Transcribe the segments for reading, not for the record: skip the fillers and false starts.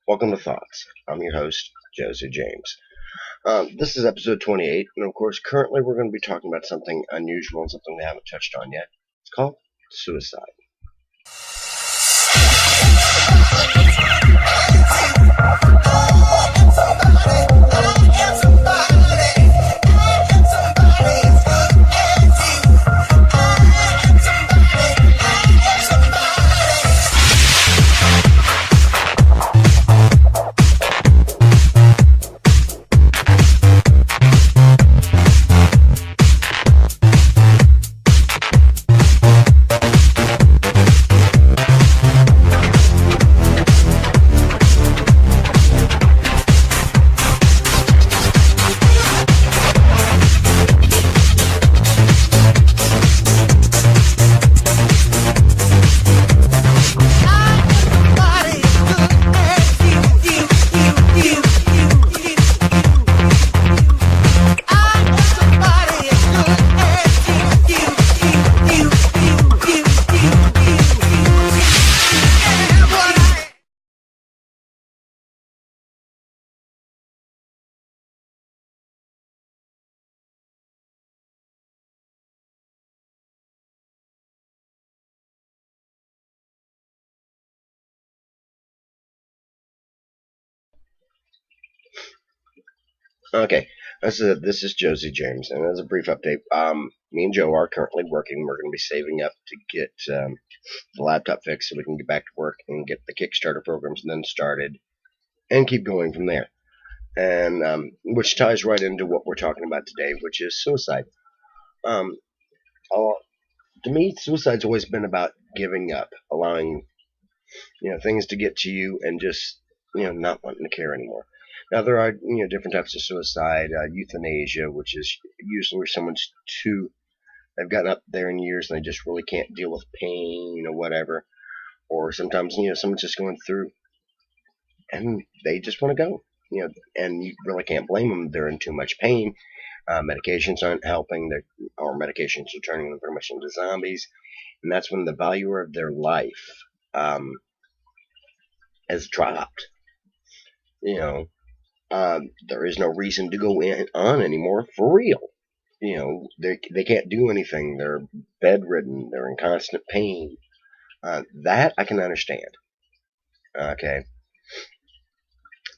Welcome to Thoughts. I'm your host, Josie James. This is episode 28, and of course, currently we're going to be talking about something unusual and something we haven't touched on yet. It's called suicide. Okay, this is Josie James, and as a brief update, me and Joe are currently working. We're going to be saving up to get the laptop fixed so we can get back to work and get the Kickstarter programs then started and keep going from there. And which ties right into what we're talking about today, which is suicide. Um, uh, to me, suicide's always been about giving up, allowing things to get to you, and just not wanting to care anymore. Now there are different types of suicide, euthanasia, which is usually where someone's too they've gotten up there in years and they just really can't deal with pain, whatever. Or sometimes someone's just going through and they just want to go, and you really can't blame them. They're in too much pain. Medications aren't helping, or medications are turning them pretty much into zombies, and that's when the value of their life has dropped. There is no reason to go on anymore for real. They can't do anything. They're bedridden. They're in constant pain. That I can understand. Okay,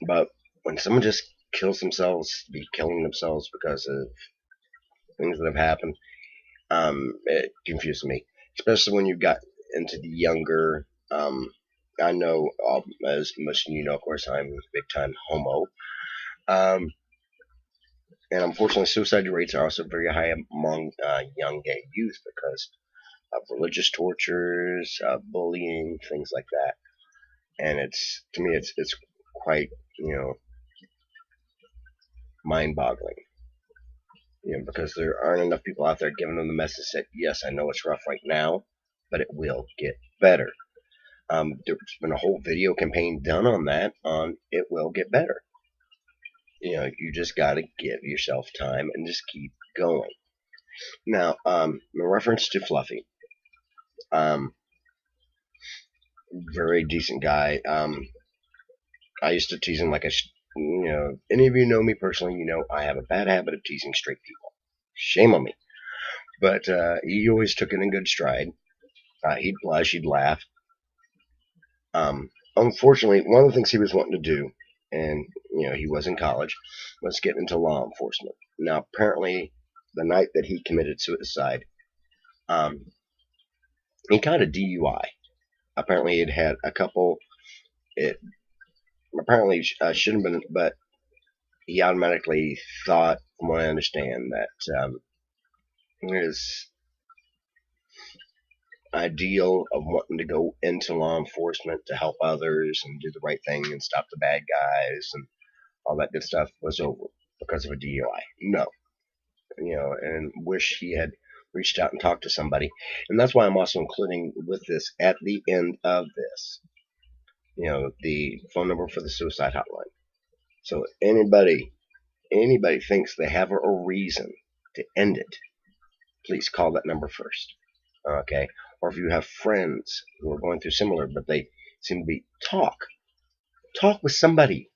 but when someone just be killing themselves because of things that have happened, it confuses me, especially when you've got into the younger. I know, as most of you know, of course, I'm a big time homo. And unfortunately, suicide rates are also very high among young gay youth because of religious tortures, bullying, things like that. And to me, it's quite mind-boggling. Because there aren't enough people out there giving them the message that yes, I know it's rough right now, but it will get better. There's been a whole video campaign done on that. On it will get better. You just got to give yourself time and just keep going. Now, in reference to Fluffy, very decent guy. I used to tease him like any of you know me personally, I have a bad habit of teasing straight people. Shame on me. But he always took it in good stride. He'd blush, he'd laugh. Unfortunately, one of the things he was wanting to do, and he was in college, was get into law enforcement. Now, apparently, the night that he committed suicide, he got a DUI. Apparently, it had a couple. It apparently shouldn't have been, but he automatically thought, from what I understand, that his ideal of wanting to go into law enforcement to help others and do the right thing and stop the bad guys and all that good stuff was over because of a DUI. No. And wish he had reached out and talked to somebody. And that's why I'm also including with this at the end of this, the phone number for the suicide hotline. So anybody thinks they have a reason to end it, please call that number first. Okay? Or if you have friends who are going through similar, but they seem to be talk Talk with somebody.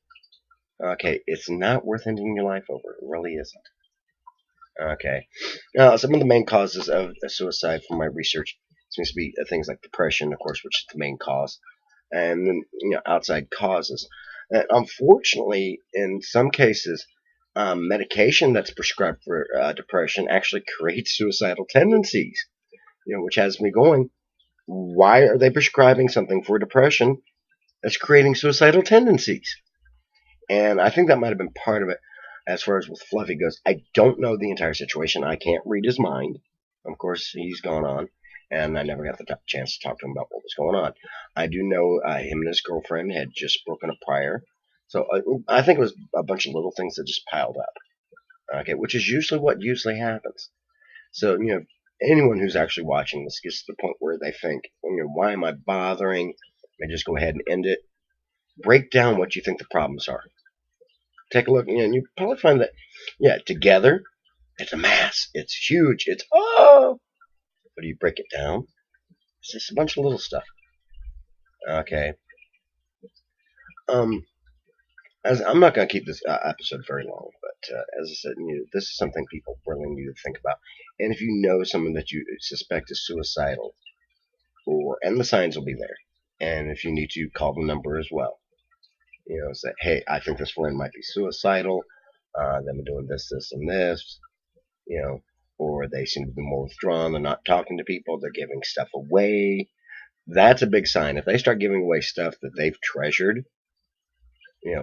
Okay, it's not worth ending your life over. It really isn't. Okay. Now, some of the main causes of suicide from my research seems to be things like depression, of course, which is the main cause, and then outside causes. And unfortunately, in some cases, medication that's prescribed for depression actually creates suicidal tendencies. Which has me going. Why are they prescribing something for depression that's creating suicidal tendencies? And I think that might have been part of it. As far as with Fluffy goes, I don't know the entire situation. I can't read his mind. Of course, he's gone on, and I never got the chance to talk to him about what was going on. I do know him and his girlfriend had just broken up prior, so I think it was a bunch of little things that just piled up. Okay, which is usually what usually happens. So anyone who's actually watching this gets to the point where they think, why am I bothering? I just go ahead and end it. Break down what you think the problems are. Take a look, and you probably find that, together, it's a mass. It's huge. It's, oh! But do you break it down? It's just a bunch of little stuff. Okay. As I'm not going to keep this episode very long, but as I said, this is something people really need to think about. And if you know someone that you suspect is suicidal, and the signs will be there. And if you need to, call the number as well. Say, hey, I think this friend might be suicidal. They've been doing this, this, and this. Or they seem to be more withdrawn. They're not talking to people. They're giving stuff away. That's a big sign. If they start giving away stuff that they've treasured,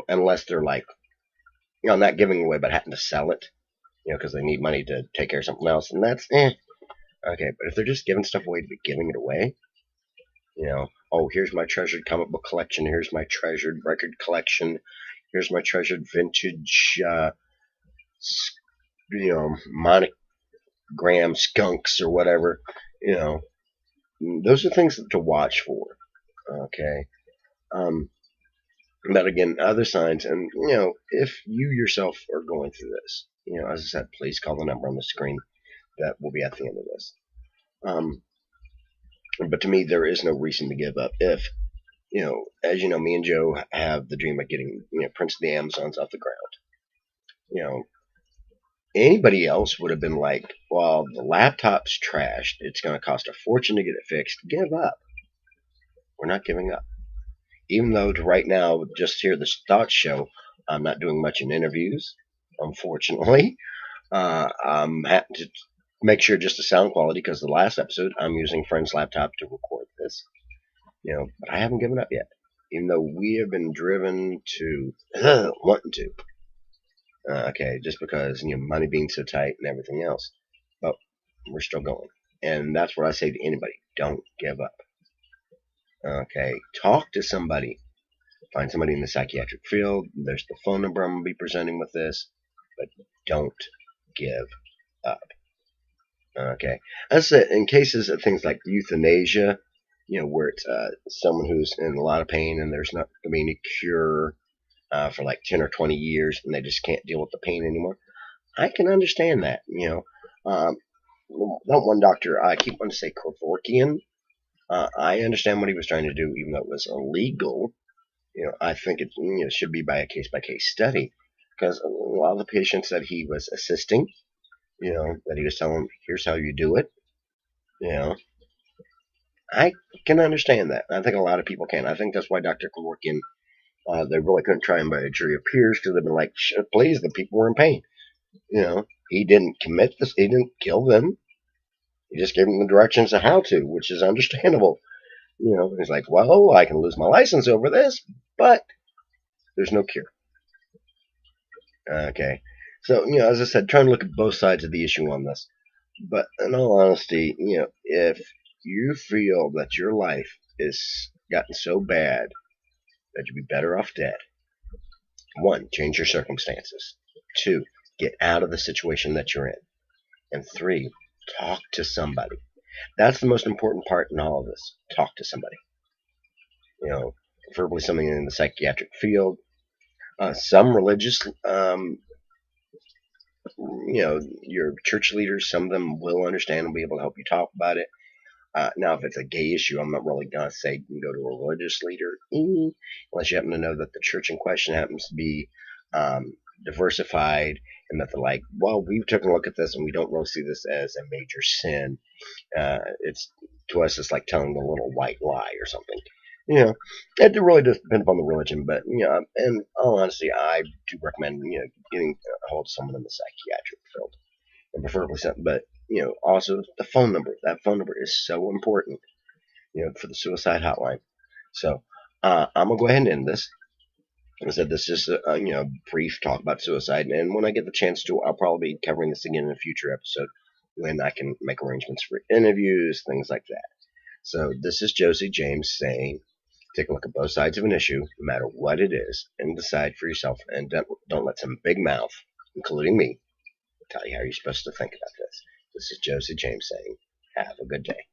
unless they're like, not giving away, but having to sell it, because they need money to take care of something else, and that's Okay, but if they're just giving stuff away to be giving it away, oh, here's my treasured comic book collection. Here's my treasured record collection. Here's my treasured vintage, monogram skunks or whatever. Those are things to watch for. Okay. But again, other signs, and if you yourself are going through this, as I said, please call the number on the screen that will be at the end of this. But to me, there is no reason to give up. If as you know, me and Joe have the dream of getting Prince of the Amazons off the ground. Anybody else would have been like, well, the laptop's trashed. It's going to cost a fortune to get it fixed. Give up. We're not giving up. Even though right now, just here the thoughts show, I'm not doing much in interviews, unfortunately. I'm having to make sure just the sound quality, because the last episode I'm using friend's laptop to record this. But I haven't given up yet, even though we have been driven to wanting to. Okay, just because money being so tight and everything else, but we're still going, and that's what I say to anybody: don't give up. Okay, talk to somebody. Find somebody in the psychiatric field. There's the phone number I'm going to be presenting with this, but don't give up. Okay, that's it. In cases of things like euthanasia, where it's someone who's in a lot of pain and there's not going to be any cure for like 10 or 20 years, and they just can't deal with the pain anymore. I can understand that. Not one doctor, I keep wanting to say Kevorkian. I understand what he was trying to do, even though it was illegal. I think it should be by a case-by-case study, because a lot of the patients that he was assisting, that he was telling them, here's how you do it, I can understand that. I think a lot of people can. I think that's why Dr. Kevorkian, they really couldn't try him by a jury of peers, because they've been like, please, the people were in pain. He didn't commit this, he didn't kill them. He just gave them the directions of how to, which is understandable. He's like, well, I can lose my license over this, but there's no cure. Okay. So, as I said, trying to look at both sides of the issue on this. But in all honesty, if you feel that your life is gotten so bad that you'd be better off dead, 1, change your circumstances. 2, get out of the situation that you're in. And 3, talk to somebody. That's the most important part in all of this. Talk to somebody. Preferably somebody in the psychiatric field. Some religious, your church leaders, some of them will understand and be able to help you talk about it. Now, if it's a gay issue, I'm not really gonna say you can go to a religious leader, unless you happen to know that the church in question happens to be diversified, and that they're like, well, we've taken a look at this, and we don't really see this as a major sin. It's to us, it's like telling a little white lie or something. It really does depend upon the religion, but in all honesty, I do recommend getting a hold of someone in the psychiatric field, and preferably something. But also the phone number. That phone number is so important, for the suicide hotline. So I'm gonna go ahead and end this. Like I said, this is just a brief talk about suicide, and when I get the chance to, I'll probably be covering this again in a future episode when I can make arrangements for interviews, things like that. So this is Josie James saying, take a look at both sides of an issue, no matter what it is, and decide for yourself. And don't let some big mouth, including me, tell you how you're supposed to think about this. This is Josie James saying, have a good day.